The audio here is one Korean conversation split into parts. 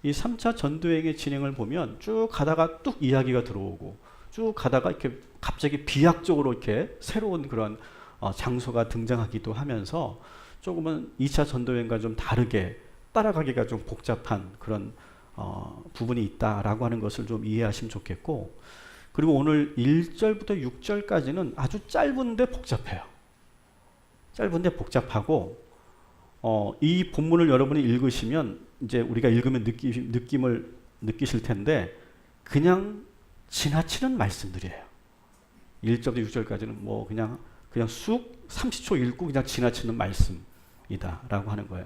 이 3차 전도여행의 진행을 보면 쭉 가다가 뚝 이야기가 들어오고 쭉 가다가 이렇게 갑자기 비약적으로 이렇게 새로운 그런 장소가 등장하기도 하면서 조금은 2차 전도여행과 좀 다르게 따라가기가 좀 복잡한 그런 부분이 있다라고 하는 것을 좀 이해하시면 좋겠고, 그리고 오늘 1절부터 6절까지는 아주 짧은데 복잡해요. 짧은데 복잡하고 이 본문을 여러분이 읽으시면 이제 우리가 읽으면 느낌을 느끼실 텐데 그냥 지나치는 말씀들이에요. 1절부터 6절까지는 뭐 그냥 쑥 30초 읽고 그냥 지나치는 말씀이다라고 하는 거예요.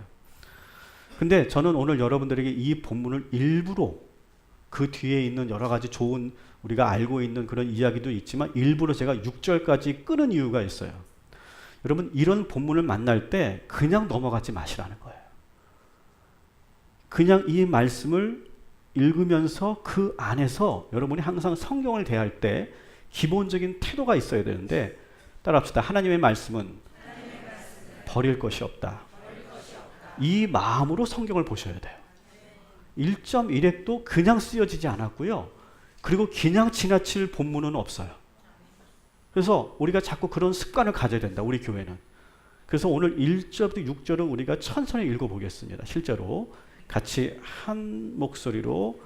근데 저는 오늘 여러분들에게 이 본문을 일부러 그 뒤에 있는 여러 가지 좋은 우리가 알고 있는 그런 이야기도 있지만 일부러 제가 6절까지 끄는 이유가 있어요. 여러분, 이런 본문을 만날 때 그냥 넘어가지 마시라는 거예요. 그냥 이 말씀을 읽으면서 그 안에서 여러분이 항상 성경을 대할 때 기본적인 태도가 있어야 되는데, 따라합시다. 하나님의 말씀은 버릴 것이 없다. 이 마음으로 성경을 보셔야 돼요. 1.1핵도 그냥 쓰여지지 않았고요. 그리고 그냥 지나칠 본문은 없어요. 그래서 우리가 자꾸 그런 습관을 가져야 된다, 우리 교회는. 그래서 오늘 1절부터 6절은 우리가 천천히 읽어보겠습니다. 실제로 같이 한 목소리로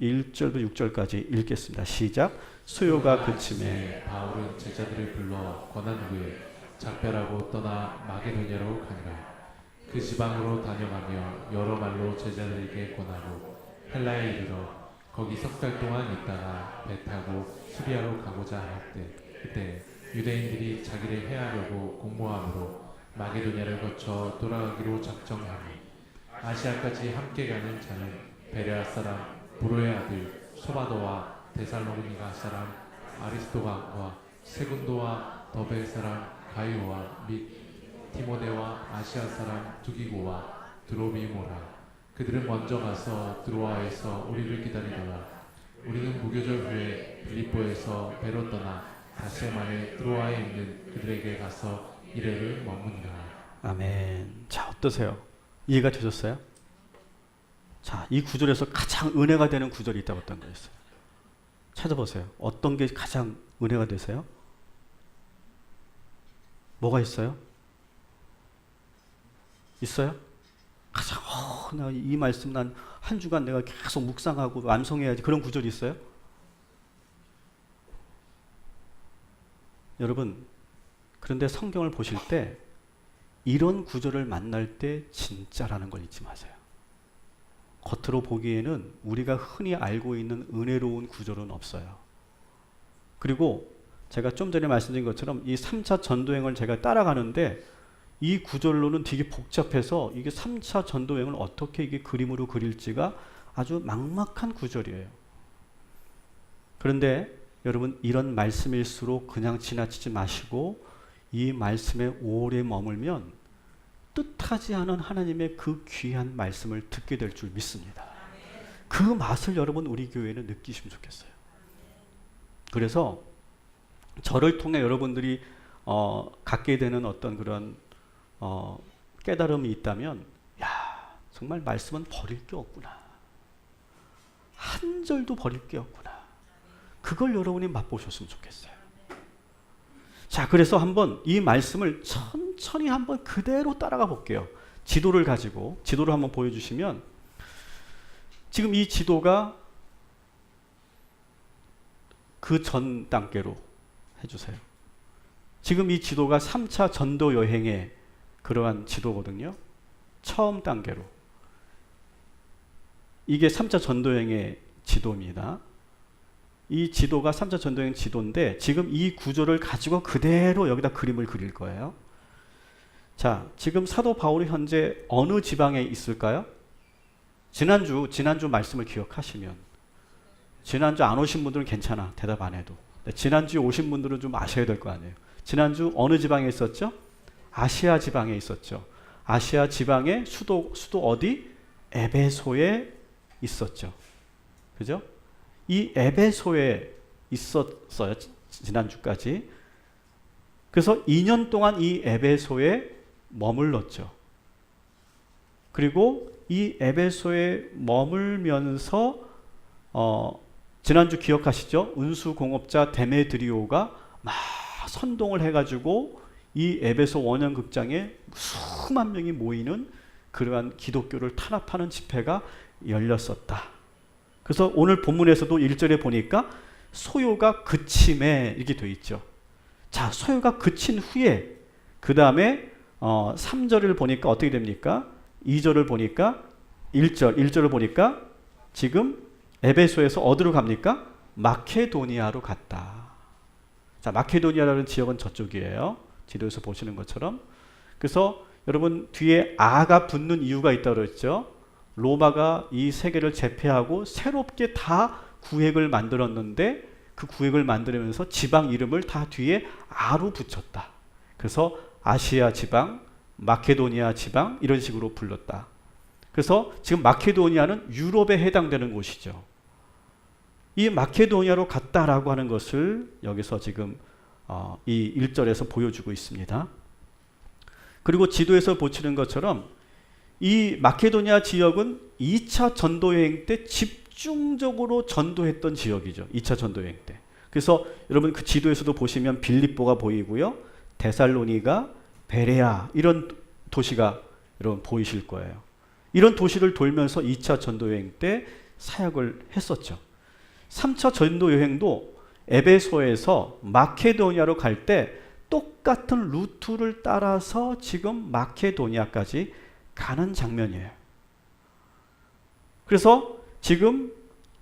1절부터 6절까지 읽겠습니다. 시작. 수요가 그침에 바울은 제자들을 불러 권한 후에 작별하고 떠나 마게도냐로 가니라. 그 지방으로 다녀가며 여러 말로 제자들에게 권하고 헬라에 이르러 거기 석 달 동안 있다가 배 타고 수리아로 가고자 할 때, 그때 유대인들이 자기를 해하려고 공모함으로 마게도냐를 거쳐 돌아가기로 작정하니, 아시아까지 함께 가는 자는 베레아 사람 브로의 아들 소바도와 데살로니가 사람 아리스토가와 세군도와 더베 사람 가이오와 및 디모데와 아시아 사람 두기고와 드로비모라. 그들은 먼저 가서 드로아에서 우리를 기다리더라. 우리는 무교절 후에 빌립보에서 배로 떠나 닷새 만에 드로아에 있는 그들에게 가서 이래를 머무니라. 아멘. 자, 어떠세요? 이해가 되셨어요? 자, 이 구절에서 가장 은혜가 되는 구절이 있다고 어떤 거였어요? 찾아보세요. 어떤 게 가장 은혜가 되세요? 뭐가 있어요? 있어요? 가장 나 이 말씀 난 한 주간 내가 계속 묵상하고 완성해야지, 그런 구절이 있어요? 여러분, 그런데 성경을 보실 때 이런 구절을 만날 때 진짜라는 걸 잊지 마세요. 겉으로 보기에는 우리가 흔히 알고 있는 은혜로운 구절은 없어요. 그리고 제가 좀 전에 말씀드린 것처럼 이 3차 전도행을 제가 따라가는데 이 구절로는 되게 복잡해서 이게 3차 전도행을 어떻게 이게 그림으로 그릴지가 아주 막막한 구절이에요. 그런데 여러분, 이런 말씀일수록 그냥 지나치지 마시고 이 말씀에 오래 머물면 뜻하지 않은 하나님의 그 귀한 말씀을 듣게 될 줄 믿습니다. 그 맛을 여러분, 우리 교회는 느끼시면 좋겠어요. 그래서 저를 통해 여러분들이 갖게 되는 어떤 그런 깨달음이 있다면, 야, 정말 말씀은 버릴 게 없구나. 한 절도 버릴 게 없구나. 그걸 여러분이 맛보셨으면 좋겠어요. 자, 그래서 한번 이 말씀을 천천히 한번 그대로 따라가 볼게요. 지도를 가지고, 지도를 한번 보여주시면, 지금 이 지도가 그 전 단계로 해주세요. 지금 이 지도가 3차 전도 여행의 그러한 지도거든요. 처음 단계로. 이게 3차 전도여행의 지도입니다. 이 지도가 3차 전도여행 지도인데 지금 이 구조를 가지고 그대로 여기다 그림을 그릴 거예요. 자, 지금 사도 바울이 현재 어느 지방에 있을까요? 지난주 말씀을 기억하시면, 지난주 안 오신 분들은 괜찮아, 대답 안 해도. 지난주에 오신 분들은 좀 아셔야 될 거 아니에요. 지난주 어느 지방에 있었죠? 아시아 지방에 있었죠. 아시아 지방의 수도 어디? 에베소에 있었죠. 그죠? 이 에베소에 있었어요, 지난주까지. 그래서 2년 동안 이 에베소에 머물렀죠. 그리고 이 에베소에 머물면서 지난주 기억하시죠? 운수공업자 데메드리오가 막 선동을 해가지고 이 에베소 원형극장에 수만 명이 모이는 그러한 기독교를 탄압하는 집회가 열렸었다. 그래서 오늘 본문에서도 1절에 보니까 소요가 그침에 이렇게 되어 있죠. 자, 소요가 그친 후에 그 다음에 3절을 보니까 어떻게 됩니까? 2절을 보니까 1절을 보니까 지금 에베소에서 어디로 갑니까? 마케도니아로 갔다. 자, 마케도니아라는 지역은 저쪽이에요. 지도에서 보시는 것처럼. 그래서 여러분 뒤에 아가 붙는 이유가 있다고 그랬죠. 로마가 이 세계를 제패하고 새롭게 다 구획을 만들었는데 그 구획을 만들면서 지방 이름을 다 뒤에 아로 붙였다. 그래서 아시아 지방, 마케도니아 지방 이런 식으로 불렀다. 그래서 지금 마케도니아는 유럽에 해당되는 곳이죠. 이 마케도니아로 갔다라고 하는 것을 여기서 지금 이 1절에서 보여주고 있습니다. 그리고 지도에서 보시는 것처럼 이 마케도니아 지역은 2차 전도여행 때 집중적으로 전도했던 지역이죠. 2차 전도여행 때. 그래서 여러분 그 지도에서도 보시면 빌립보가 보이고요. 데살로니가, 베레아 이런 도시가 여러분 보이실 거예요. 이런 도시를 돌면서 2차 전도여행 때 사역을 했었죠. 3차 전도여행도 에베소에서 마케도니아로 갈 때 똑같은 루트를 따라서 지금 마케도니아까지 가는 장면이에요. 그래서 지금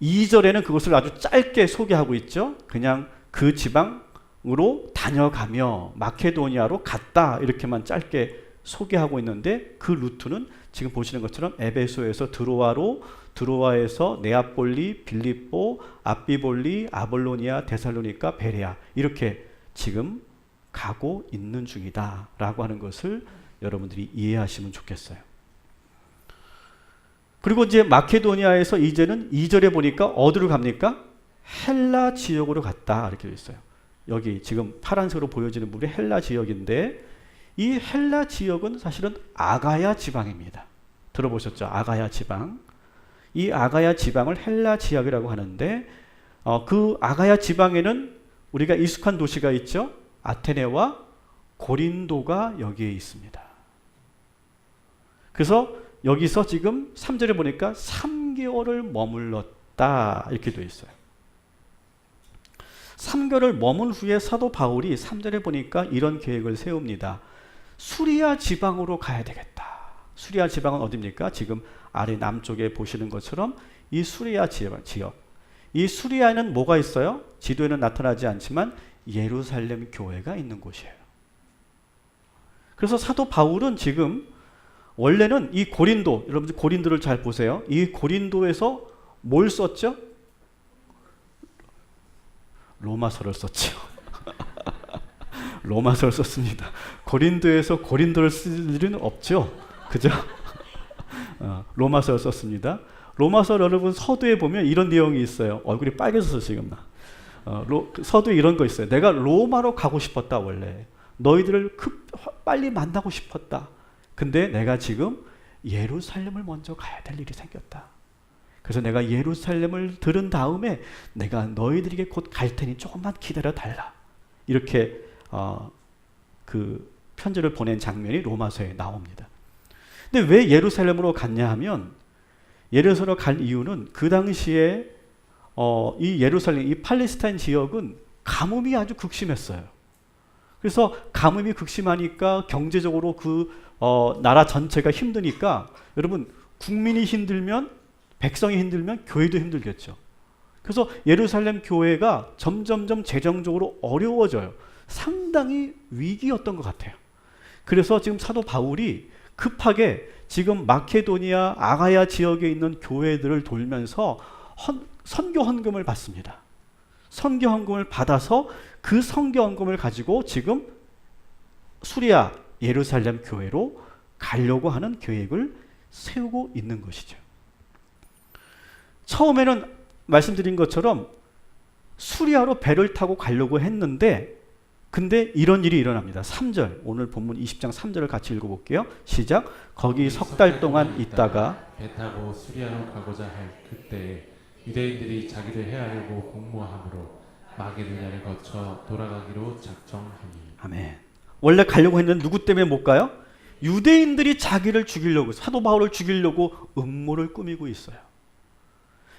2절에는 그것을 아주 짧게 소개하고 있죠. 그냥 그 지방으로 다녀가며 마케도니아로 갔다 이렇게만 짧게 소개하고 있는데 그 루트는 지금 보시는 것처럼 에베소에서 드로아에서 네아폴리, 빌립보, 앞비볼리, 아볼로니아, 데살로니가, 베레아 이렇게 지금 가고 있는 중이다라고 하는 것을 여러분들이 이해하시면 좋겠어요. 그리고 이제 마케도니아에서 이제는 2절에 보니까 어디로 갑니까? 헬라 지역으로 갔다 이렇게 되어 있어요. 여기 지금 파란색으로 보여지는 부분이 헬라 지역인데 이 헬라 지역은 사실은 아가야 지방입니다. 들어보셨죠? 아가야 지방. 이 아가야 지방을 헬라 지역이라고 하는데 그 아가야 지방에는 우리가 익숙한 도시가 있죠. 아테네와 고린도가 여기에 있습니다. 그래서 여기서 지금 3절에 보니까 3개월을 머물렀다 이렇게 되어 있어요. 3개월을 머문 후에 사도 바울이 3절에 보니까 이런 계획을 세웁니다. 수리아 지방으로 가야 되겠다. 수리아 지방은 어디입니까? 지금 아래 남쪽에 보시는 것처럼 이 수리아 지역. 이 수리아에는 뭐가 있어요? 지도에는 나타나지 않지만 예루살렘 교회가 있는 곳이에요. 그래서 사도 바울은 지금 원래는 이 고린도, 여러분들 고린도를 잘 보세요. 이 고린도에서 뭘 썼죠? 로마서를 썼죠. 로마서를 썼습니다. 고린도에서 고린도를 쓸 일은 없죠. 그죠? 로마서를 썼습니다. 로마서 여러분 서두에 보면 이런 내용이 있어요. 얼굴이 빨개져서 지금 서두에 이런 거 있어요. 내가 로마로 가고 싶었다 원래. 너희들을 빨리 만나고 싶었다. 근데 내가 지금 예루살렘을 먼저 가야 될 일이 생겼다. 그래서 내가 예루살렘을 들은 다음에 내가 너희들에게 곧 갈 테니 조금만 기다려 달라. 이렇게 그 편지를 보낸 장면이 로마서에 나옵니다. 근데 왜 예루살렘으로 갔냐 하면 예루살렘으로 갈 이유는 그 당시에 이 예루살렘, 이 팔레스타인 지역은 가뭄이 아주 극심했어요. 그래서 가뭄이 극심하니까 경제적으로 그 나라 전체가 힘드니까 여러분 국민이 힘들면 백성이 힘들면 교회도 힘들겠죠. 그래서 예루살렘 교회가 점점점 재정적으로 어려워져요. 상당히 위기였던 것 같아요. 그래서 지금 사도 바울이 급하게 지금 마케도니아 아가야 지역에 있는 교회들을 돌면서 선교 헌금을 받습니다. 선교 헌금을 받아서 그 선교 헌금을 가지고 지금 수리아 예루살렘 교회로 가려고 하는 계획을 세우고 있는 것이죠. 처음에는 말씀드린 것처럼 수리아로 배를 타고 가려고 했는데 근데 이런 일이 일어납니다. 3절, 오늘 본문 20장 3절을 같이 읽어볼게요. 시작. 거기 석 달 동안 있다가 배 타고 수리아로 가고자 할 그때에 유대인들이 자기를 해하려고 공모함으로 마게도냐를 거쳐 돌아가기로 작정하니. 아멘. 원래 가려고 했는데 누구 때문에 못 가요? 유대인들이 자기를 죽이려고, 사도 바울을 죽이려고 음모를 꾸미고 있어요.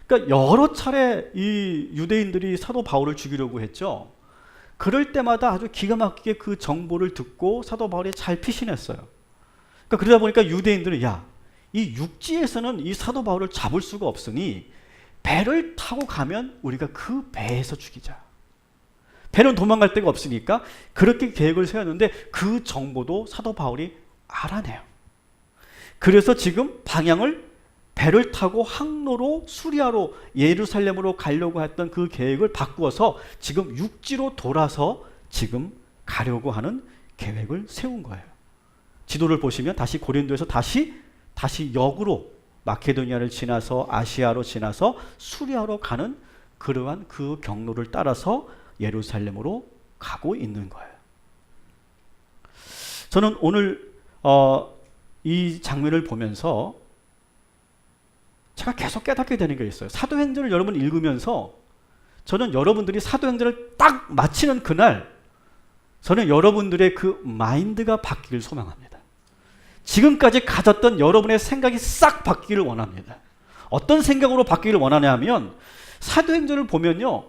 그러니까 여러 차례 이 유대인들이 사도 바울을 죽이려고 했죠. 그럴 때마다 아주 기가 막히게 그 정보를 듣고 사도 바울이 잘 피신했어요. 그러니까 그러다 보니까 유대인들은 이 육지에서는 이 사도 바울을 잡을 수가 없으니 배를 타고 가면 우리가 그 배에서 죽이자. 배는 도망갈 데가 없으니까 그렇게 계획을 세웠는데 그 정보도 사도 바울이 알아내요. 그래서 지금 방향을 배를 타고 항로로 수리아로 예루살렘으로 가려고 했던 그 계획을 바꾸어서 지금 육지로 돌아서 지금 가려고 하는 계획을 세운 거예요. 지도를 보시면 다시 고린도에서 다시 역으로 마케도니아를 지나서 아시아로 지나서 수리아로 가는 그러한 그 경로를 따라서 예루살렘으로 가고 있는 거예요. 저는 오늘 이 장면을 보면서 제가 계속 깨닫게 되는 게 있어요. 사도행전을 여러분 읽으면서 저는 여러분들이 사도행전을 딱 마치는 그날 저는 여러분들의 그 마인드가 바뀌길 소망합니다. 지금까지 가졌던 여러분의 생각이 싹 바뀌기를 원합니다. 어떤 생각으로 바뀌기를 원하냐 하면 사도행전을 보면요.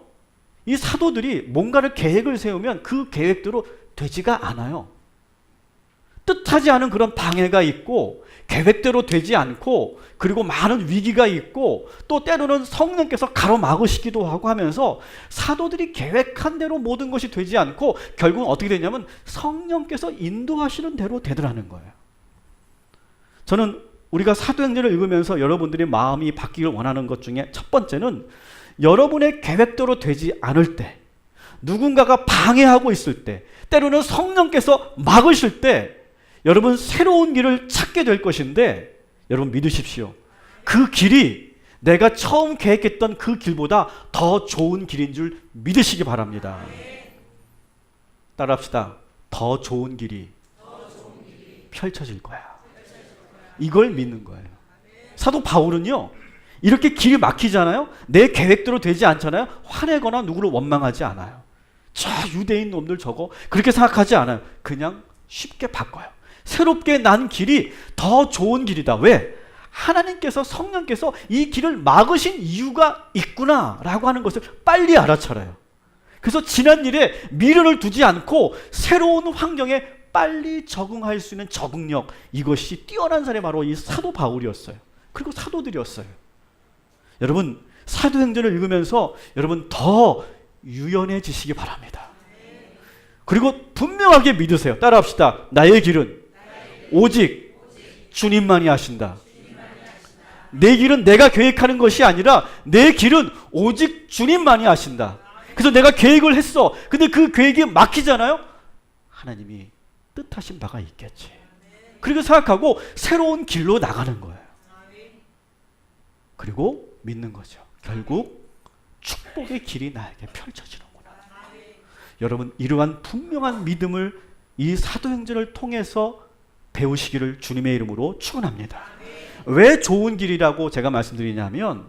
이 사도들이 뭔가를 계획을 세우면 그 계획대로 되지가 않아요. 뜻하지 않은 그런 방해가 있고 계획대로 되지 않고 그리고 많은 위기가 있고 또 때로는 성령께서 가로막으시기도 하고 하면서 사도들이 계획한 대로 모든 것이 되지 않고 결국은 어떻게 되냐면 성령께서 인도하시는 대로 되더라는 거예요. 저는 우리가 사도행전을 읽으면서 여러분들이 마음이 바뀌길 원하는 것 중에 첫 번째는 여러분의 계획대로 되지 않을 때 누군가가 방해하고 있을 때 때로는 성령께서 막으실 때 여러분 새로운 길을 찾게 될 것인데 여러분 믿으십시오. 그 길이 내가 처음 계획했던 그 길보다 더 좋은 길인 줄 믿으시기 바랍니다. 따라합시다. 더 좋은 길이 펼쳐질 거야. 이걸 믿는 거예요. 사도 바울은요. 이렇게 길이 막히잖아요. 내 계획대로 되지 않잖아요. 화내거나 누구를 원망하지 않아요. 저 유대인 놈들 저거 그렇게 생각하지 않아요. 그냥 쉽게 바꿔요. 새롭게 난 길이 더 좋은 길이다. 왜? 하나님께서 성령께서 이 길을 막으신 이유가 있구나라고 하는 것을 빨리 알아차려요. 그래서 지난 일에 미련을 두지 않고 새로운 환경에 빨리 적응할 수 있는 적응력, 이것이 뛰어난 사람이 바로 이 사도 바울이었어요. 그리고 사도들이었어요. 여러분 사도행전을 읽으면서 여러분 더 유연해지시기 바랍니다. 그리고 분명하게 믿으세요. 따라합시다. 나의 길은 오직 주님만이 하신다. 내 길은 내가 계획하는 것이 아니라 내 길은 오직 주님만이 하신다. 그래서 내가 계획을 했어. 근데 그 계획이 막히잖아요. 하나님이 뜻하신 바가 있겠지. 그리고 생각하고 새로운 길로 나가는 거예요. 그리고 믿는 거죠. 결국 축복의 길이 나에게 펼쳐지는구나. 여러분 이러한 분명한 믿음을 이 사도행전을 통해서 배우시기를 주님의 이름으로 축원합니다. 왜 좋은 길이라고 제가 말씀드리냐면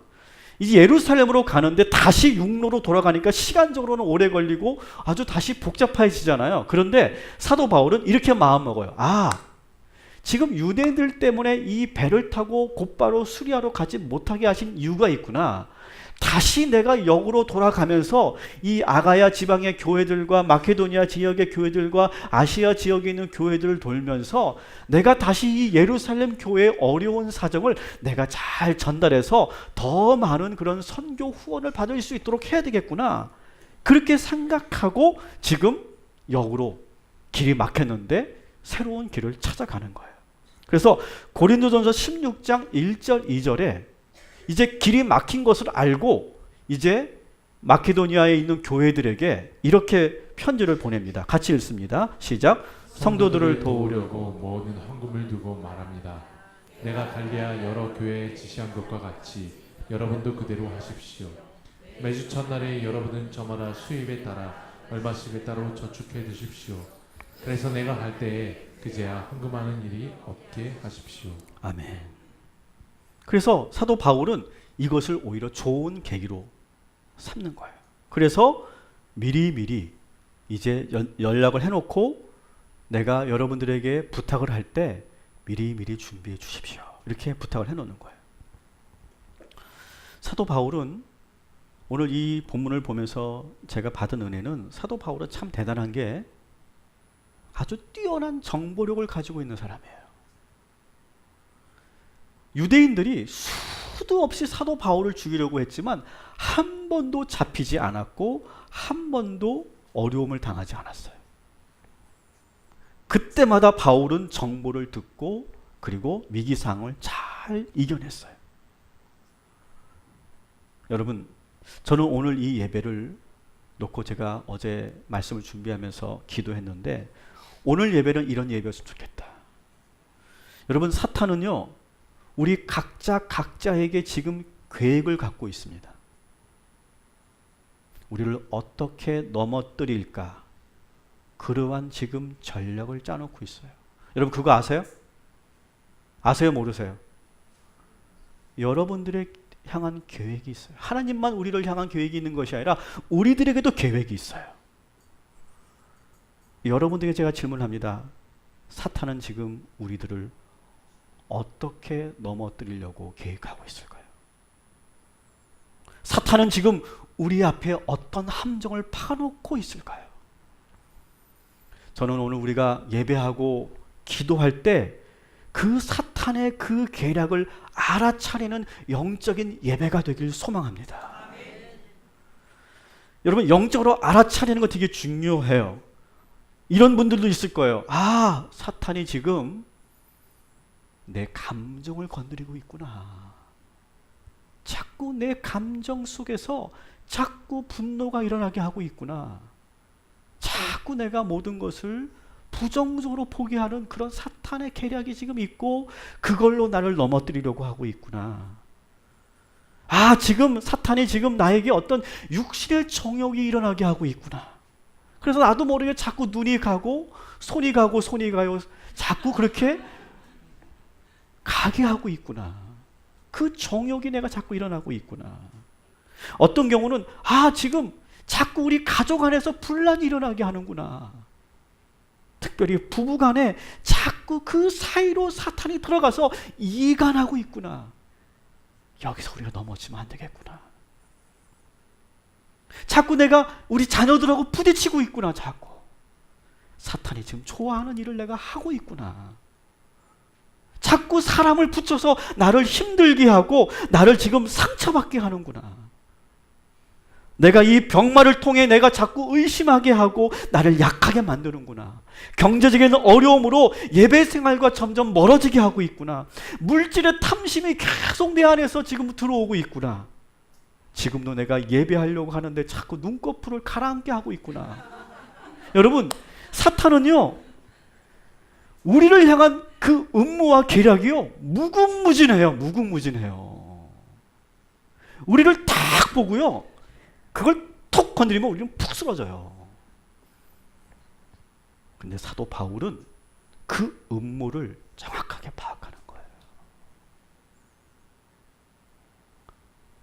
이제 예루살렘으로 가는데 다시 육로로 돌아가니까 시간적으로는 오래 걸리고 아주 다시 복잡해지잖아요. 그런데 사도 바울은 이렇게 마음먹어요. 지금 유대인들 때문에 이 배를 타고 곧바로 수리아로 가지 못하게 하신 이유가 있구나. 다시 내가 역으로 돌아가면서 이 아가야 지방의 교회들과 마케도니아 지역의 교회들과 아시아 지역에 있는 교회들을 돌면서 내가 다시 이 예루살렘 교회의 어려운 사정을 내가 잘 전달해서 더 많은 그런 선교 후원을 받을 수 있도록 해야 되겠구나. 그렇게 생각하고 지금 역으로 길이 막혔는데 새로운 길을 찾아가는 거예요. 그래서 고린도전서 16장 1절 2절에 이제 길이 막힌 것을 알고 이제 마케도니아에 있는 교회들에게 이렇게 편지를 보냅니다. 같이 읽습니다. 시작. 성도들을 도우려고 모든 헌금을 두고 말합니다. 내가 갈리아 여러 교회에 지시한 것과 같이 여러분도 그대로 하십시오. 매주 첫날에 여러분은 저마다 수입에 따라 얼마씩을 따로 저축해 두십시오. 그래서 내가 갈 때에 그제야 헌금하는 일이 없게 하십시오. 아멘. 그래서 사도 바울은 이것을 오히려 좋은 계기로 삼는 거예요. 그래서 미리미리 이제 연락을 해놓고 내가 여러분들에게 부탁을 할 때 미리미리 준비해 주십시오. 이렇게 부탁을 해놓는 거예요. 사도 바울은 오늘 이 본문을 보면서 제가 받은 은혜는 사도 바울은 참 대단한 게 아주 뛰어난 정보력을 가지고 있는 사람이에요. 유대인들이 수도 없이 사도 바울을 죽이려고 했지만 한 번도 잡히지 않았고 한 번도 어려움을 당하지 않았어요. 그때마다 바울은 정보를 듣고 그리고 위기상을 잘 이겨냈어요. 여러분, 저는 오늘 이 예배를 놓고 제가 어제 말씀을 준비하면서 기도했는데 오늘 예배는 이런 예배였으면 좋겠다. 여러분, 사탄은요 우리 각자에게 지금 계획을 갖고 있습니다. 우리를 어떻게 넘어뜨릴까 그러한 지금 전략을 짜놓고 있어요. 여러분 그거 아세요? 아세요? 모르세요? 여러분들의 향한 계획이 있어요. 하나님만 우리를 향한 계획이 있는 것이 아니라 우리들에게도 계획이 있어요. 여러분들에게 제가 질문합니다. 사탄은 지금 우리들을 어떻게 넘어뜨리려고 계획하고 있을까요? 사탄은 지금 우리 앞에 어떤 함정을 파놓고 있을까요? 저는 오늘 우리가 예배하고 기도할 때 그 사탄의 그 계략을 알아차리는 영적인 예배가 되길 소망합니다. 여러분, 영적으로 알아차리는 거 되게 중요해요. 이런 분들도 있을 거예요. 아, 사탄이 지금 내 감정을 건드리고 있구나. 자꾸 내 감정 속에서 자꾸 분노가 일어나게 하고 있구나. 자꾸 내가 모든 것을 부정적으로 보게 하는 그런 사탄의 계략이 지금 있고 그걸로 나를 넘어뜨리려고 하고 있구나. 아, 지금 사탄이 지금 나에게 어떤 육신의 정욕이 일어나게 하고 있구나. 그래서 나도 모르게 자꾸 눈이 가고 손이 가고 손이 가요. 자꾸 그렇게 가게 하고 있구나. 그 정욕이 내가 자꾸 일어나고 있구나. 어떤 경우는 아, 지금 자꾸 우리 가족 안에서 분란이 일어나게 하는구나. 특별히 부부 간에 자꾸 그 사이로 사탄이 들어가서 이간하고 있구나. 여기서 우리가 넘어지면 안 되겠구나. 자꾸 내가 우리 자녀들하고 부딪히고 있구나. 자꾸 사탄이 지금 좋아하는 일을 내가 하고 있구나. 자꾸 사람을 붙여서 나를 힘들게 하고 나를 지금 상처받게 하는구나. 내가 이 병마를 통해 내가 자꾸 의심하게 하고 나를 약하게 만드는구나. 경제적인 어려움으로 예배 생활과 점점 멀어지게 하고 있구나. 물질의 탐심이 계속 내 안에서 지금 들어오고 있구나. 지금도 내가 예배하려고 하는데 자꾸 눈꺼풀을 가라앉게 하고 있구나. 여러분, 사탄은요 우리를 향한 그 음모와 계략이요 무궁무진해요. 무궁무진해요. 우리를 딱 보고요 그걸 톡 건드리면 우리는 푹 쓰러져요. 근데 사도 바울은 그 음모를 정확하게 파악하는 거예요.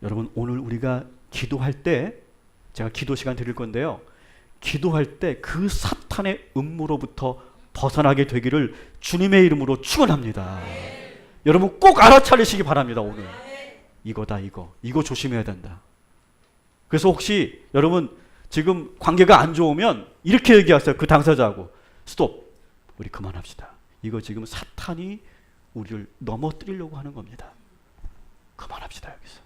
여러분, 오늘 우리가 기도할 때 제가 기도 시간 드릴 건데요. 기도할 때 그 사탄의 음모로부터 벗어나게 되기를 주님의 이름으로 축원합니다. 여러분 꼭 알아차리시기 바랍니다. 오늘 이거다. 이거 조심해야 된다. 그래서 혹시 여러분 지금 관계가 안 좋으면 이렇게 얘기하세요. 그 당사자하고 스톱. 우리 그만합시다. 이거 지금 사탄이 우리를 넘어뜨리려고 하는 겁니다. 그만합시다. 여기서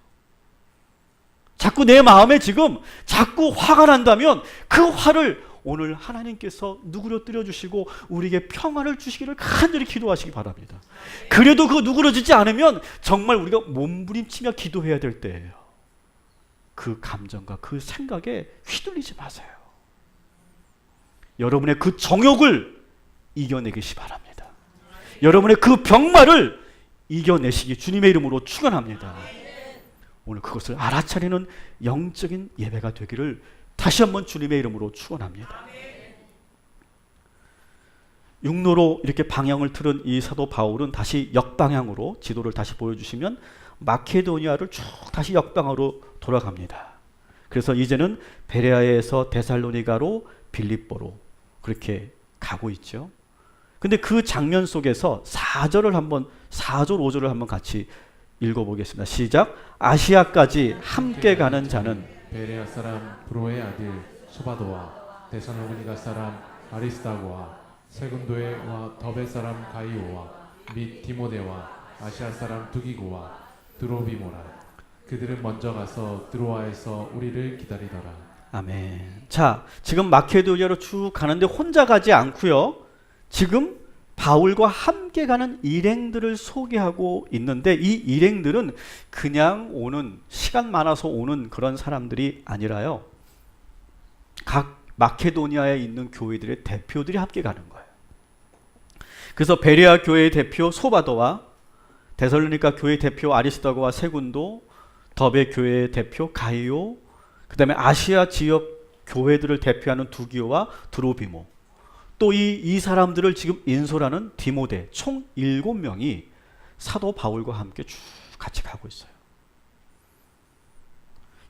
자꾸 내 마음에 지금 자꾸 화가 난다면 그 화를 오늘 하나님께서 누그러뜨려 주시고 우리에게 평안을 주시기를 간절히 기도하시기 바랍니다. 그래도 그거 누그러지지 않으면 정말 우리가 몸부림치며 기도해야 될 때예요. 그 감정과 그 생각에 휘둘리지 마세요. 여러분의 그 정욕을 이겨내기시 바랍니다. 여러분의 그 병마를 이겨내시기 주님의 이름으로 축원합니다. 오늘 그것을 알아차리는 영적인 예배가 되기를 다시 한번 주님의 이름으로 축원합니다. 육로로 이렇게 방향을 틀은 이 사도 바울은 다시 역방향으로 지도를 다시 보여주시면 마케도니아를 쭉 다시 역방으로 돌아갑니다. 그래서 이제는 베레아에서 데살로니가로 빌립보로 그렇게 가고 있죠. 근데 그 장면 속에서 4절 5절을 한번 같이 읽어보겠습니다. 시작. 아시아까지 함께 가는 자는 베레아 사람 브로의 아들 소바도와 데살로니가 사람 아리스다고와 세군도와 더베 사람 가이오와 및 디모데와 아시아 사람 두기고와 드로비모라. 그들은 먼저 가서 드로아에서 우리를 기다리더라. 아멘. 자, 지금 마케도니아로 쭉 가는데 혼자 가지 않고요. 지금 바울과 함께 가는 일행들을 소개하고 있는데 이 일행들은 그냥 오는, 시간 많아서 오는 그런 사람들이 아니라요. 각 마케도니아에 있는 교회들의 대표들이 함께 가는 거예요. 그래서 베레아 교회의 대표 소바도와 데살로니가 교회 대표 아리스다고와 세군도, 더베 교회의 대표 가이오, 그 다음에 아시아 지역 교회들을 대표하는 두기오와 드로비모, 또 이 사람들을 지금 인솔하는 디모데, 총 7명이 사도 바울과 함께 쭉 같이 가고 있어요.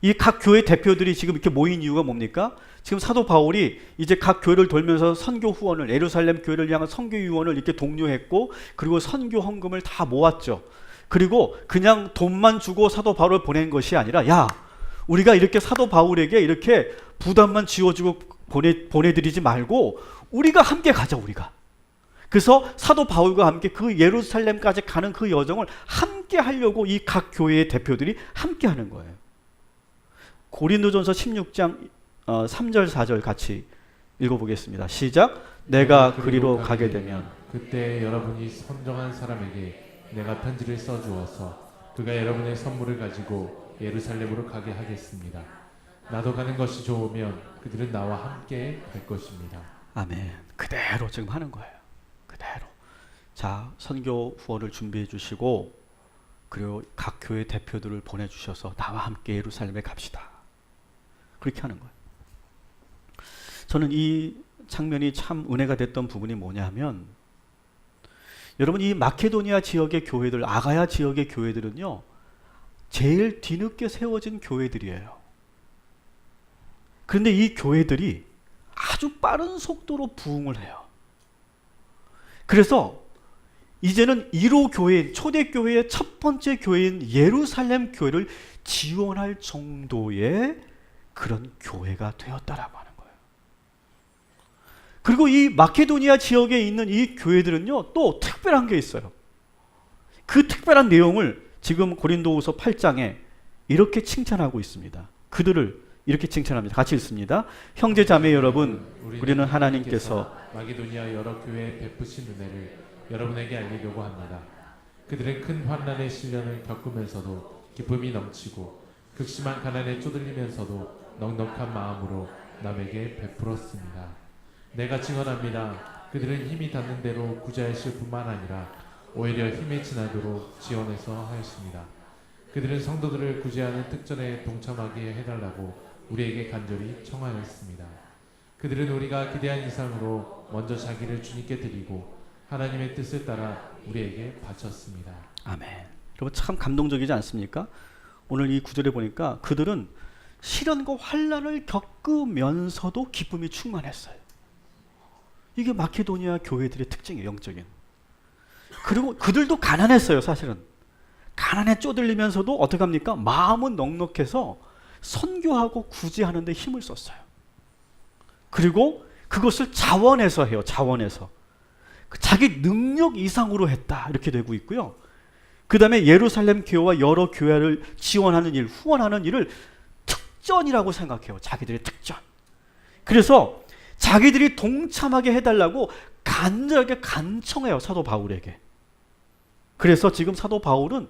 이 각 교회 대표들이 지금 이렇게 모인 이유가 뭡니까? 지금 사도 바울이 이제 각 교회를 돌면서 선교 후원을, 예루살렘 교회를 향한 선교 유언을 이렇게 독려했고, 그리고 선교 헌금을 다 모았죠. 그리고 그냥 돈만 주고 사도 바울을 보낸 것이 아니라, 야, 우리가 이렇게 사도 바울에게 이렇게 부담만 지어주고 보내드리지 말고 우리가 함께 가자, 우리가. 그래서 사도 바울과 함께 그 예루살렘까지 가는 그 여정을 함께 하려고 이 각 교회의 대표들이 함께 하는 거예요. 고린도전서 16장 3절 4절 같이 읽어보겠습니다. 시작. 내가 그리로 가게 되면 그때 여러분이 선정한 사람에게 내가 편지를 써주어서 그가 여러분의 선물을 가지고 예루살렘으로 가게 하겠습니다. 나도 가는 것이 좋으면 그들은 나와 함께 갈 것입니다. 아멘. 그대로 지금 하는 거예요. 그대로. 자, 선교 후원을 준비해 주시고, 그리고 각 교회 대표들을 보내주셔서 나와 함께 예루살렘에 갑시다. 그렇게 하는 거예요. 저는 이 장면이 참 은혜가 됐던 부분이 뭐냐 하면, 여러분, 이 마케도니아 지역의 교회들, 아가야 지역의 교회들은요, 제일 뒤늦게 세워진 교회들이에요. 그런데 이 교회들이 아주 빠른 속도로 부흥을 해요. 그래서 이제는 1호 교회인, 초대교회의 첫 번째 교회인 예루살렘 교회를 지원할 정도의 그런 교회가 되었다라고 하는 거예요. 그리고 이 마케도니아 지역에 있는 이 교회들은요, 또 특별한 게 있어요. 그 특별한 내용을 지금 고린도후서 8장에 이렇게 칭찬하고 있습니다. 그들을 이렇게 칭찬합니다. 같이 읽습니다. 형제 자매 여러분, 우리는 하나님께서 마게도니아 여러 교회에 베푸신 은혜를 여러분에게 알리려고 합니다. 그들은 큰 환난의 시련을 겪으면서도 기쁨이 넘치고 극심한 가난에 쪼들리면서도 넉넉한 마음으로 남에게 베풀었습니다. 내가 증언합니다. 그들은 힘이 닿는 대로 구제하실 뿐만 아니라 오히려 힘에 지나도록 지원해서 하였습니다. 그들은 성도들을 구제하는 특전에 동참하게 해달라고 우리에게 간절히 청하였습니다. 그들은 우리가 기대한 이상으로 먼저 자기를 주님께 드리고 하나님의 뜻을 따라 우리에게 바쳤습니다. 아멘. 여러분 참 감동적이지 않습니까? 오늘 이 구절에 보니까 그들은 시련과 환난을 겪으면서도 기쁨이 충만했어요. 이게 마케도니아 교회들의 특징이에요, 영적인. 그리고 그들도 가난했어요, 사실은. 가난에 쪼들리면서도 어떻게 합니까? 마음은 넉넉해서 선교하고 구제하는 데 힘을 썼어요. 그리고 그것을 자원해서 해요. 자원해서. 자기 능력 이상으로 했다. 이렇게 되고 있고요. 그 다음에 예루살렘 교회와 여러 교회를 지원하는 일, 후원하는 일을 특전이라고 생각해요. 자기들의 특전. 그래서 자기들이 동참하게 해달라고 간절하게 간청해요. 사도 바울에게. 그래서 지금 사도 바울은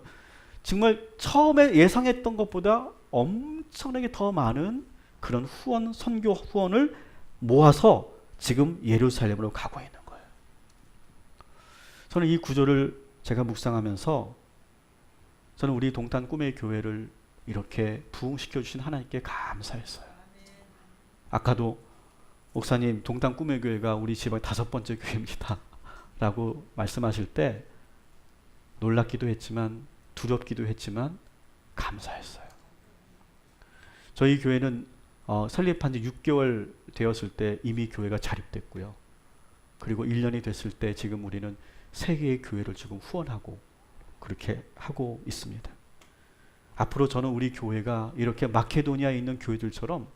정말 처음에 예상했던 것보다 엄청나게 더 많은 그런 후원, 선교 후원을 모아서 지금 예루살렘으로 가고 있는 거예요. 저는 이 구절을 제가 묵상하면서 저는 우리 동탄 꿈의 교회를 이렇게 부흥시켜 주신 하나님께 감사했어요. 아까도 목사님 동탄 꿈의 교회가 우리 지방 5번째 교회입니다 라고 말씀하실 때 놀랍기도 했지만 두렵기도 했지만 감사했어요. 저희 교회는 설립한 지 6개월 되었을 때 이미 교회가 자립됐고요. 그리고 1년이 됐을 때 지금 우리는 3개의 교회를 지금 후원하고 그렇게 하고 있습니다. 앞으로 저는 우리 교회가 이렇게 마케도니아에 있는 교회들처럼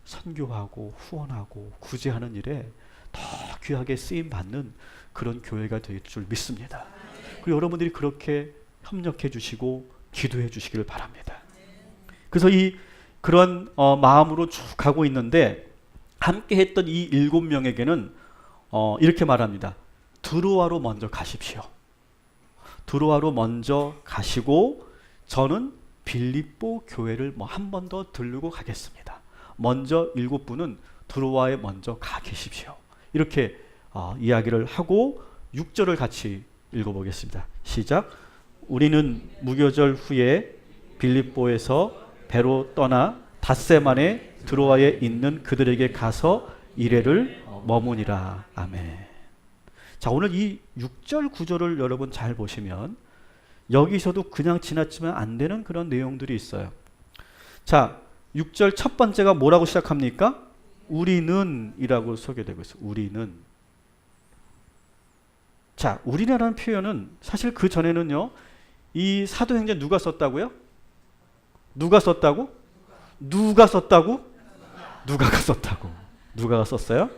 선교하고 후원하고 구제하는 일에 더 귀하게 쓰임받는 그런 교회가 될 줄 믿습니다. 그리고 여러분들이 그렇게 협력해 주시고 기도해 주시기를 바랍니다. 그래서 그런 마음으로 쭉 가고 있는데 함께 했던 이 7명에게는 이렇게 말합니다. 드로아로 먼저 가십시오. 드로아로 먼저 가시고 저는 빌립보 교회를 한 번 더 들르고 가겠습니다. 먼저 7분은 드로아에 먼저 가 계십시오. 이렇게 이야기를 하고 6절을 같이 읽어보겠습니다. 시작. 우리는 무교절 후에 빌립보에서 배로 떠나 닷새만에 드로아에 있는 그들에게 가서 이레를 머무니라. 아멘. 자, 오늘 이 6절 9절을 여러분 잘 보시면 여기서도 그냥 지나치면 안 되는 그런 내용들이 있어요. 자, 6절 첫 번째가 뭐라고 시작합니까? 우리는 이라고 소개되고 있어요. 우리는. 자, 우리라는 표현은 사실 그 전에는요, 이 사도행전 누가 썼다고요? 누가 썼다고? 누가 썼다고? 누가가 썼다고. 누가가 썼어요?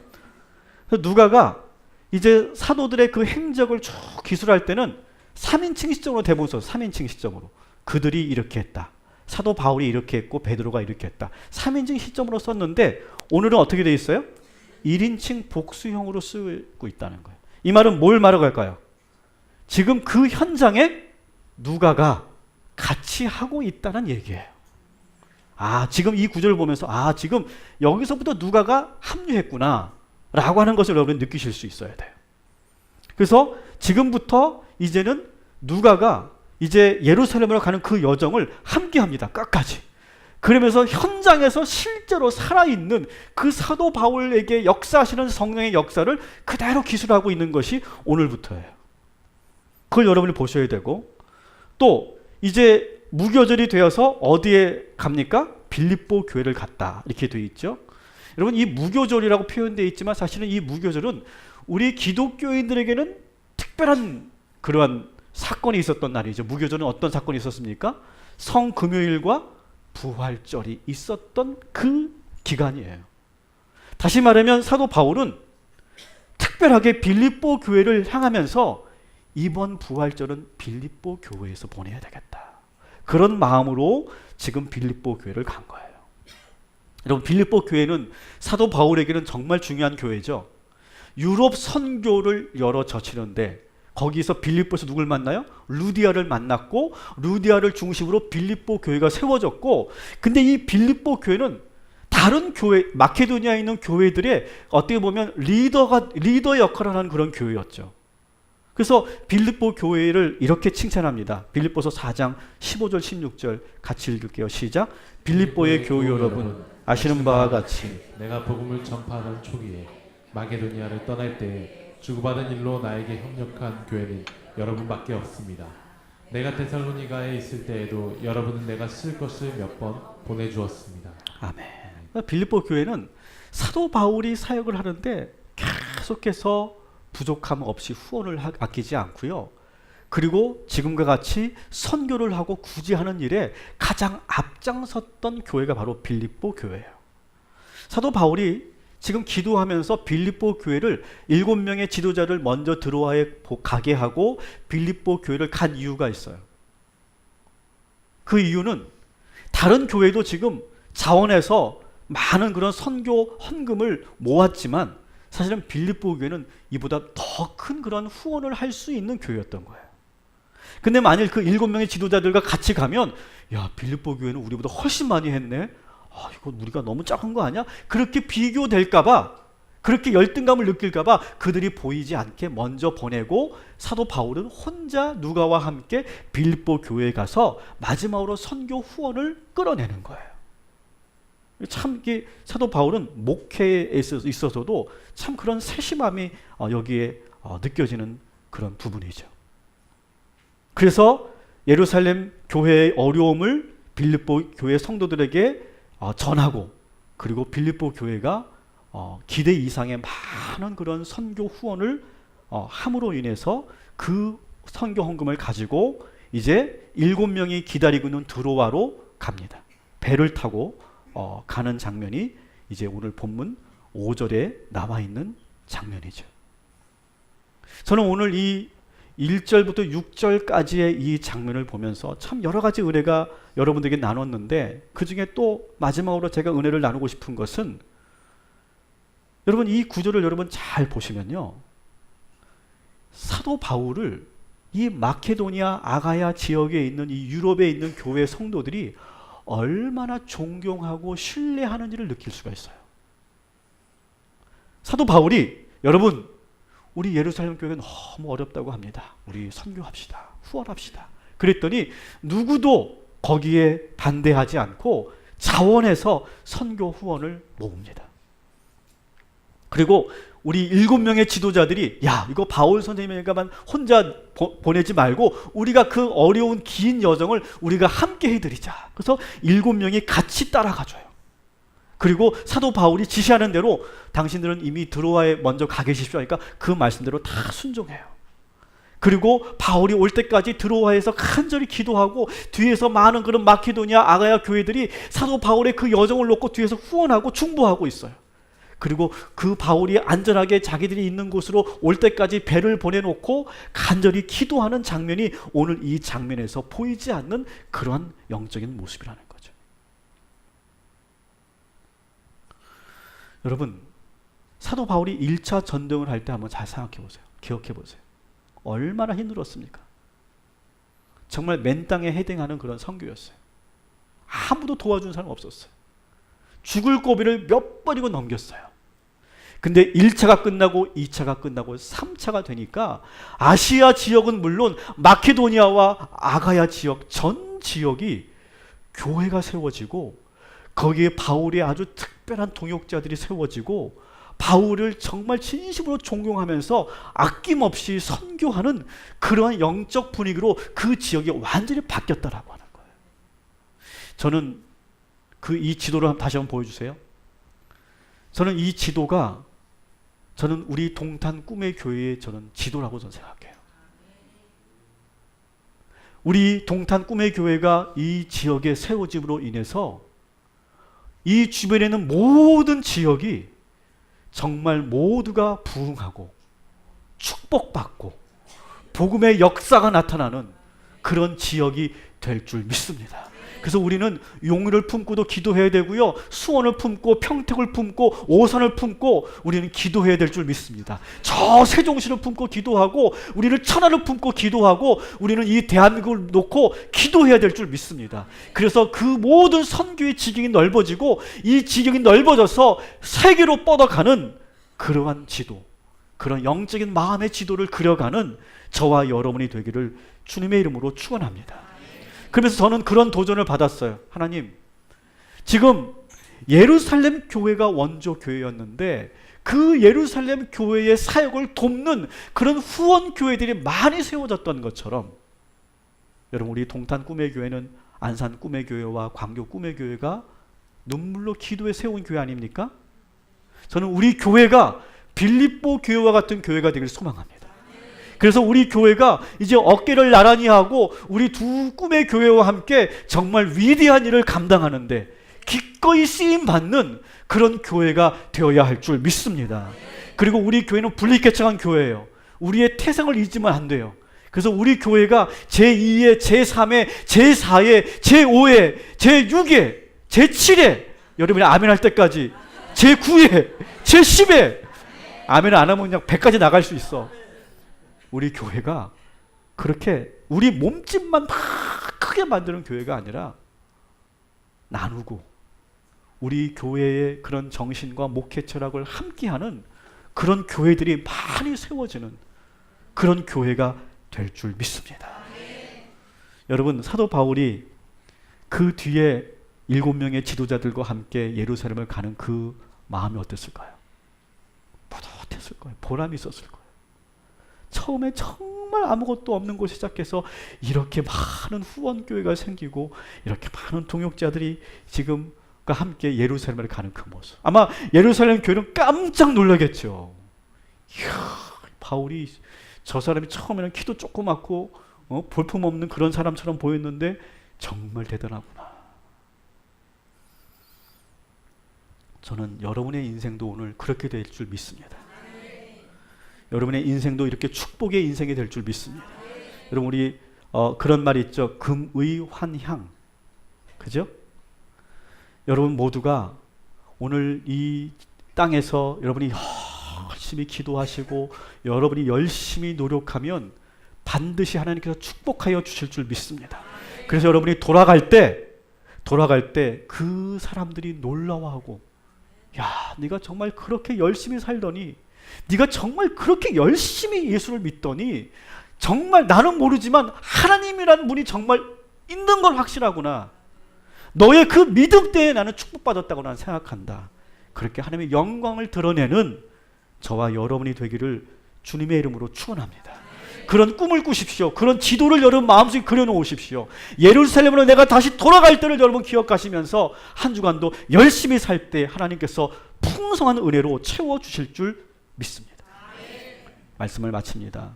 그래서 누가가 이제 사도들의 그 행적을 쭉 기술할 때는 3인칭 시점으로 대부분 썼어요. 3인칭 시점으로. 그들이 이렇게 했다. 사도 바울이 이렇게 했고 베드로가 이렇게 했다. 3인칭 시점으로 썼는데 오늘은 어떻게 돼 있어요? 1인칭 복수형으로 쓰고 있다는 거예요. 이 말은 뭘 말하고 할까요? 지금 그 현장에 누가가 같이 하고 있다는 얘기예요. 지금 이 구절을 보면서 지금 여기서부터 누가가 합류했구나 라고 하는 것을 여러분 느끼실 수 있어야 돼요. 그래서 지금부터 이제는 누가가 이제 예루살렘으로 가는 그 여정을 함께 합니다. 끝까지. 그러면서 현장에서 실제로 살아있는 그 사도 바울에게 역사하시는 성령의 역사를 그대로 기술하고 있는 것이 오늘부터예요. 그걸 여러분이 보셔야 되고, 또 이제 무교절이 되어서 어디에 갑니까? 빌립보 교회를 갔다 이렇게 되어 있죠. 여러분, 이 무교절이라고 표현되어 있지만 사실은 이 무교절은 우리 기독교인들에게는 특별한 그러한 사건이 있었던 날이죠. 무교절은 어떤 사건이 있었습니까? 성금요일과 부활절이 있었던 그 기간이에요. 다시 말하면 사도 바울은 특별하게 빌립보 교회를 향하면서 이번 부활절은 빌립보 교회에서 보내야 되겠다. 그런 마음으로 지금 빌립보 교회를 간 거예요. 여러분, 빌립보 교회는 사도 바울에게는 정말 중요한 교회죠. 유럽 선교를 열어 젖히는데 거기서 빌립보에서 누굴 만나요? 루디아를 만났고 루디아를 중심으로 빌립보 교회가 세워졌고, 근데 이 빌립보 교회는 다른 교회, 마케도니아에 있는 교회들의 어떻게 보면 리더 역할을 하는 그런 교회였죠. 그래서 빌립보 교회를 이렇게 칭찬합니다. 빌립보서 4장 15절 16절 같이 읽을게요. 시작. 빌립보의 교회 여러분 아시는 바와 같이 내가 복음을 전파하던 초기에 마게도니아를 떠날 때 주고받은 일로 나에게 협력한 교회는 여러분밖에 없습니다. 내가 데살로니가에 있을 때에도 여러분은 내가 쓸 것을 몇 번 보내주었습니다. 아멘. 빌립보 교회는 사도 바울이 사역을 하는데 계속해서 부족함 없이 후원을 아끼지 않고요. 그리고 지금과 같이 선교를 하고 구제하는 일에 가장 앞장섰던 교회가 바로 빌립보 교회예요. 사도 바울이 지금 기도하면서 빌립보 교회를 7명의 지도자를 먼저 드로아에 가게 하고 빌립보 교회를 간 이유가 있어요. 그 이유는 다른 교회도 지금 자원해서 많은 그런 선교 헌금을 모았지만 사실은 빌립보 교회는 이보다 더 큰 그런 후원을 할 수 있는 교회였던 거예요. 근데 만일 그 7명의 지도자들과 같이 가면 야, 빌립보 교회는 우리보다 훨씬 많이 했네. 이거 우리가 너무 작은 거 아니야? 그렇게 비교될까봐, 그렇게 열등감을 느낄까봐 그들이 보이지 않게 먼저 보내고 사도 바울은 혼자 누가와 함께 빌립보 교회에 가서 마지막으로 선교 후원을 끌어내는 거예요. 참 이게 사도 바울은 목회에 있어서도 참 그런 세심함이 여기에 느껴지는 그런 부분이죠. 그래서 예루살렘 교회의 어려움을 빌립보 교회 성도들에게 전하고, 그리고 빌립보 교회가 기대 이상의 많은 그런 선교 후원을 함으로 인해서 그 선교 헌금을 가지고 이제 7명이 기다리고 있는 드로아로 갑니다. 배를 타고 가는 장면이 이제 오늘 본문 5절에 나와 있는 장면이죠. 저는 오늘 이 1절부터 6절까지의 이 장면을 보면서 참 여러 가지 은혜가 여러분들에게 나눴는데, 그 중에 또 마지막으로 제가 은혜를 나누고 싶은 것은, 여러분 이 구절을 여러분 잘 보시면요, 사도 바울을 이 마케도니아 아가야 지역에 있는 이 유럽에 있는 교회 성도들이 얼마나 존경하고 신뢰하는지를 느낄 수가 있어요. 사도 바울이, 여러분 우리 예루살렘 교회가 너무 어렵다고 합니다. 우리 선교합시다. 후원합시다. 그랬더니 누구도 거기에 반대하지 않고 자원해서 선교 후원을 모읍니다. 그리고 우리 7명의 지도자들이, 야, 이거 바울 선생님에게만 혼자 보내지 말고 우리가 그 어려운 긴 여정을 우리가 함께 해드리자. 그래서 7명이 같이 따라가줘요. 그리고 사도 바울이 지시하는 대로 당신들은 이미 드로아에 먼저 가 계십시오 하니까 그 말씀대로 다 순종해요. 그리고 바울이 올 때까지 드로아에서 간절히 기도하고, 뒤에서 많은 그런 마케도니아 아가야 교회들이 사도 바울의 그 여정을 놓고 뒤에서 후원하고 중보하고 있어요. 그리고 그 바울이 안전하게 자기들이 있는 곳으로 올 때까지 배를 보내놓고 간절히 기도하는 장면이 오늘 이 장면에서 보이지 않는 그러한 영적인 모습이라는 거죠. 여러분, 사도 바울이 1차 전쟁을 할 때 한번 잘 생각해 보세요. 기억해 보세요. 얼마나 힘들었습니까? 정말 맨 땅에 헤딩하는 그런 선교였어요. 아무도 도와준 사람 없었어요. 죽을 고비를 몇 번이고 넘겼어요. 근데 1차가 끝나고 2차가 끝나고 3차가 되니까 아시아 지역은 물론 마케도니아와 아가야 지역 전 지역이 교회가 세워지고, 거기에 바울의 아주 특별한 동역자들이 세워지고, 바울을 정말 진심으로 존경하면서 아낌없이 선교하는 그러한 영적 분위기로 그 지역이 완전히 바뀌었다라고 하는 거예요. 저는 이 지도를 다시 한번 보여주세요. 저는 이 지도가 저는 우리 동탄 꿈의 교회의 저는 지도라고 저는 생각해요. 우리 동탄 꿈의 교회가 이 지역에 세워짐으로 인해서 이 주변에 있는 모든 지역이 정말 모두가 부흥하고 축복받고 복음의 역사가 나타나는 그런 지역이 될 줄 믿습니다. 그래서 우리는 용의를 품고도 기도해야 되고요, 수원을 품고 평택을 품고 오산을 품고 우리는 기도해야 될 줄 믿습니다. 저 세종시를 품고 기도하고, 우리는 천안을 품고 기도하고, 우리는 이 대한민국을 놓고 기도해야 될 줄 믿습니다. 그래서 그 모든 선교의 지경이 넓어지고, 이 지경이 넓어져서 세계로 뻗어가는 그러한 지도, 그런 영적인 마음의 지도를 그려가는 저와 여러분이 되기를 주님의 이름으로 축원합니다. 그래서 저는 그런 도전을 받았어요. 하나님, 지금 예루살렘 교회가 원조 교회였는데 그 예루살렘 교회의 사역을 돕는 그런 후원 교회들이 많이 세워졌던 것처럼, 여러분 우리 동탄 꿈의 교회는 안산 꿈의 교회와 광교 꿈의 교회가 눈물로 기도에 세운 교회 아닙니까? 저는 우리 교회가 빌립보 교회와 같은 교회가 되길 소망합니다. 그래서 우리 교회가 이제 어깨를 나란히 하고 우리 두 꿈의 교회와 함께 정말 위대한 일을 감당하는데 기꺼이 쓰임받는 그런 교회가 되어야 할 줄 믿습니다. 그리고 우리 교회는 분리개척한 교회예요. 우리의 태생을 잊으면 안 돼요. 그래서 우리 교회가 제2회, 제3회, 제4회, 제5회, 제6회, 제7회, 여러분이 아멘 할 때까지 제9회, 제10회, 아멘을 안 하면 그냥 100까지 나갈 수 있어. 우리 교회가 그렇게 우리 몸집만 다 크게 만드는 교회가 아니라 나누고 우리 교회의 그런 정신과 목회 철학을 함께하는 그런 교회들이 많이 세워지는 그런 교회가 될 줄 믿습니다. 여러분, 사도 바울이 그 뒤에 7명의 지도자들과 함께 예루살렘을 가는 그 마음이 어땠을까요? 뿌듯했을 거예요. 보람이 있었을 거예요. 처음에 정말 아무것도 없는 곳에 시작해서 이렇게 많은 후원교회가 생기고 이렇게 많은 동역자들이 지금과 함께 예루살렘을 가는 그 모습. 아마 예루살렘 교회는 깜짝 놀라겠죠. 이야, 바울이 저 사람이 처음에는 키도 조그맣고 볼품없는 그런 사람처럼 보였는데 정말 대단하구나. 저는 여러분의 인생도 오늘 그렇게 될 줄 믿습니다. 여러분의 인생도 이렇게 축복의 인생이 될 줄 믿습니다. 여러분 우리 그런 말이 있죠. 금의환향. 그죠? 여러분 모두가 오늘 이 땅에서 여러분이 열심히 기도하시고 여러분이 열심히 노력하면 반드시 하나님께서 축복하여 주실 줄 믿습니다. 그래서 여러분이 돌아갈 때 그 사람들이 놀라워하고, 야, 네가 정말 그렇게 열심히 살더니, 네가 정말 그렇게 열심히 예수를 믿더니 정말 나는 모르지만 하나님이라는 분이 정말 있는 걸 확실하구나. 너의 그 믿음 때에 나는 축복받았다고 나는 생각한다. 그렇게 하나님의 영광을 드러내는 저와 여러분이 되기를 주님의 이름으로 축원합니다. 그런 꿈을 꾸십시오. 그런 지도를 여러분 마음속에 그려놓으십시오. 예루살렘으로 내가 다시 돌아갈 때를 여러분 기억하시면서 한 주간도 열심히 살 때 하나님께서 풍성한 은혜로 채워주실 줄 믿습니다. 말씀을 마칩니다.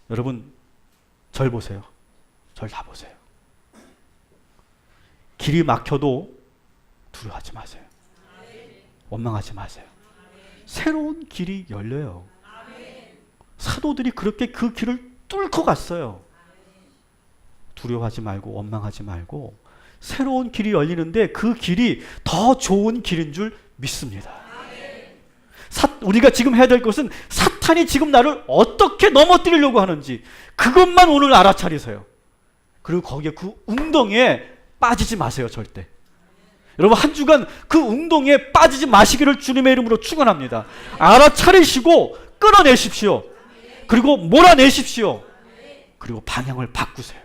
여러분 절 보세요. 절 다 보세요. 길이 막혀도 두려워하지 마세요. 원망하지 마세요. 새로운 길이 열려요. 사도들이 그렇게 그 길을 뚫고 갔어요. 두려워하지 말고 원망하지 말고 새로운 길이 열리는데 그 길이 더 좋은 길인 줄 믿습니다. 우리가 지금 해야 될 것은 사탄이 지금 나를 어떻게 넘어뜨리려고 하는지 그것만 오늘 알아차리세요. 그리고 거기에 그 웅덩이에 빠지지 마세요. 절대. 여러분 한 주간 그 웅덩이에 빠지지 마시기를 주님의 이름으로 축원합니다. 알아차리시고 끌어내십시오. 그리고 몰아내십시오. 그리고 방향을 바꾸세요.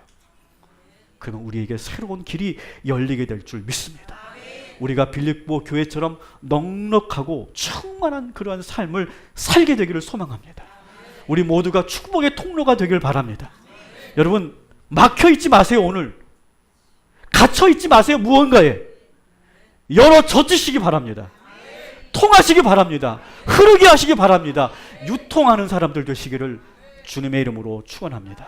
그러면 우리에게 새로운 길이 열리게 될 줄 믿습니다. 우리가 빌립보 교회처럼 넉넉하고 충만한 그러한 삶을 살게 되기를 소망합니다. 우리 모두가 축복의 통로가 되길 바랍니다. 여러분 막혀있지 마세요. 오늘 갇혀있지 마세요. 무언가에 열어 젖으시기 바랍니다. 통하시기 바랍니다. 흐르게 하시기 바랍니다. 유통하는 사람들 되시기를 주님의 이름으로 축원합니다.